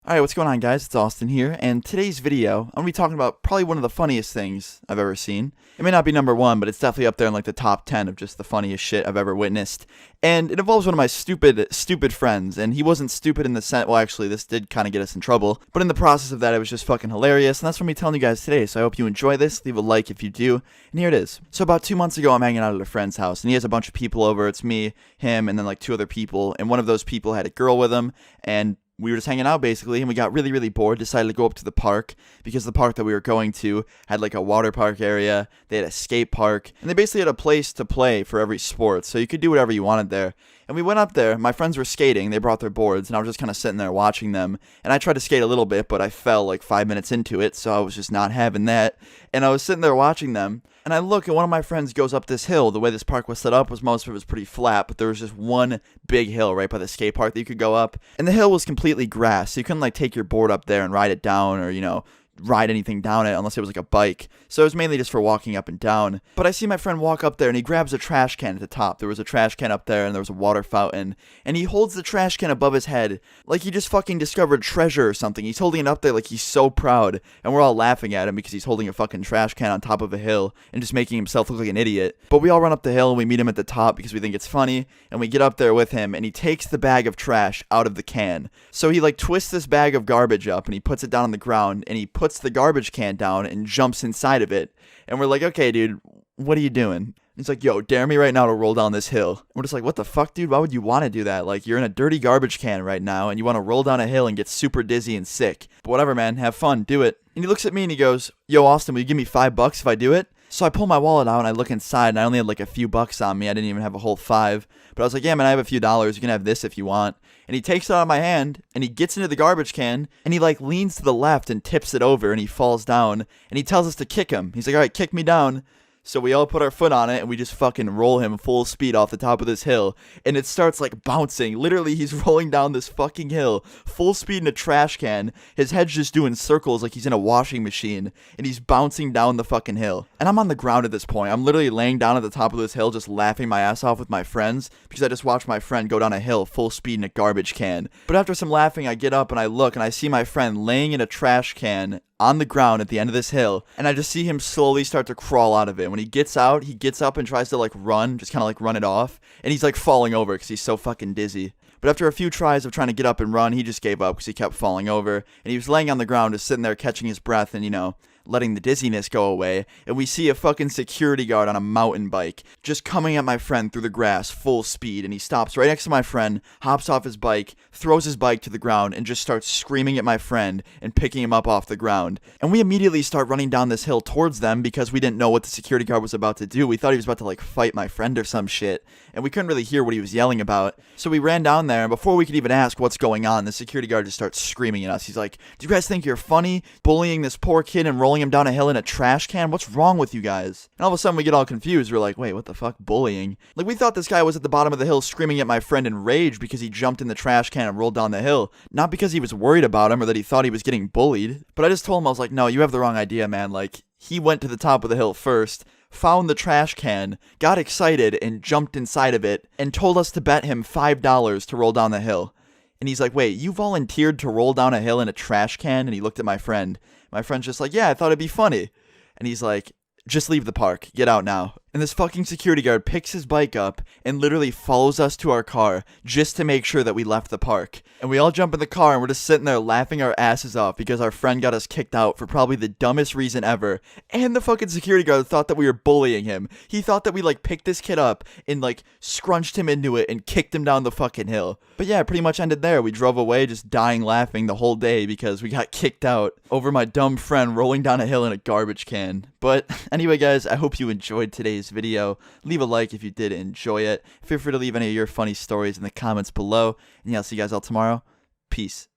Alright, what's going on, guys? It's Austin here, and today's video, I'm going to be talking about probably one of the funniest things I've ever seen. It may not be number one, but it's definitely up there in like the top 10 of just the funniest shit I've ever witnessed. And it involves one of my stupid friends, and he wasn't stupid in the sense, well actually this did kind of get us in trouble, but in the process of that it was just fucking hilarious, and that's what I'm going to be telling you guys today, so I hope you enjoy this, leave a like if you do, and here it is. So about 2 months ago I'm hanging out at a friend's house, and he has a bunch of people over. It's me, him, and then like two other people, and one of those people had a girl with him, and we were just hanging out basically, and we got really bored, decided to go up to the park, because the park that we were going to had like a water park area, they had a skate park, and they basically had a place to play for every sport, so you could do whatever you wanted there. And we went up there, my friends were skating, they brought their boards, and I was just kind of sitting there watching them, and I tried to skate a little bit, but I fell like 5 minutes into it, so I was just not having that, and I was sitting there watching them, and I look, and one of my friends goes up this hill. The way this park was set up was most of it was pretty flat, but there was just one big hill right by the skate park that you could go up, and the hill was completely grass, so you couldn't like take your board up there and ride it down, or ride anything down it unless it was like a bike. So it was mainly just for walking up and down. But I see my friend walk up there and he grabs a trash can at the top. There was a trash can up there and there was a water fountain. And he holds the trash can above his head like he just fucking discovered treasure or something. He's holding it up there like he's so proud. And we're all laughing at him because he's holding a fucking trash can on top of a hill and just making himself look like an idiot. But we all run up the hill and we meet him at the top because we think it's funny. And we get up there with him and he takes the bag of trash out of the can. So he like twists this bag of garbage up and he puts it down on the ground and he puts the garbage can down and jumps inside of it. And we're like, okay, dude, what are you doing? He's like, yo, dare me right now to roll down this hill. We're just like, what the fuck, dude? Why would you want to do that? Like, you're in a dirty garbage can right now, and you want to roll down a hill and get super dizzy and sick. But whatever, man. Have fun. Do it. And he looks at me and he goes, yo, Austin, will you give me $5 if I do it? So I pull my wallet out and I look inside, and I only had like a few bucks on me. I didn't even have a whole $5. But I was like, yeah, man, I have a few dollars. You can have this if you want. And he takes it out of my hand, and he gets into the garbage can, and he like leans to the left and tips it over, and he falls down. And he tells us to kick him. He's like, all right, kick me down. So we all put our foot on it, and we just fucking roll him full speed off the top of this hill. And it starts like bouncing. Literally, he's rolling down this fucking hill, full speed in a trash can. His head's just doing circles like he's in a washing machine. And he's bouncing down the fucking hill. And I'm on the ground at this point. I'm literally laying down at the top of this hill, just laughing my ass off with my friends, because I just watched my friend go down a hill full speed in a garbage can. But after some laughing, I get up and I look, and I see my friend laying in a trash can on the ground at the end of this hill, and I just see him slowly start to crawl out of it. When he gets out, he gets up and tries to like run, just kind of like run it off, and he's like falling over because he's so fucking dizzy. But after a few tries of trying to get up and run, he just gave up because he kept falling over, and he was laying on the ground just sitting there catching his breath and letting the dizziness go away. And we see a fucking security guard on a mountain bike just coming at my friend through the grass full speed, and he stops right next to my friend, hops off his bike, throws his bike to the ground, and just starts screaming at my friend and picking him up off the ground. And we immediately start running down this hill towards them because we didn't know what the security guard was about to do. We thought he was about to like fight my friend or some shit, and we couldn't really hear what he was yelling about. So we ran down there, and before we could even ask what's going on, the security guard just starts screaming at us. He's like, do you guys think you're funny, bullying this poor kid and rolling him down a hill in a trash can? What's wrong with you guys? And all of a sudden we get all confused. We're like, wait, what the fuck? Bullying? Like, we thought this guy was at the bottom of the hill screaming at my friend in rage because he jumped in the trash can and rolled down the hill, not because he was worried about him or that he thought he was getting bullied. But I just told him, I was like, no, you have the wrong idea, man. Like, he went to the top of the hill first, found the trash can, got excited and jumped inside of it, and told us to bet him $5 to roll down the hill. And he's like, wait, you volunteered to roll down a hill in a trash can? And he looked at my friend. My friend's just like, yeah, I thought it'd be funny. And he's like, just leave the park. Get out now. And this fucking security guard picks his bike up and literally follows us to our car just to make sure that we left the park. And we all jump in the car and we're just sitting there laughing our asses off because our friend got us kicked out for probably the dumbest reason ever. And the fucking security guard thought that we were bullying him. He thought that we like picked this kid up and like scrunched him into it and kicked him down the fucking hill. But yeah, it pretty much ended there. We drove away just dying laughing the whole day because we got kicked out over my dumb friend rolling down a hill in a garbage can. But anyway, guys, I hope you enjoyed today's video. Leave a like if you did enjoy it. Feel free to leave any of your funny stories in the comments below. And yeah, I'll see you guys all tomorrow. Peace.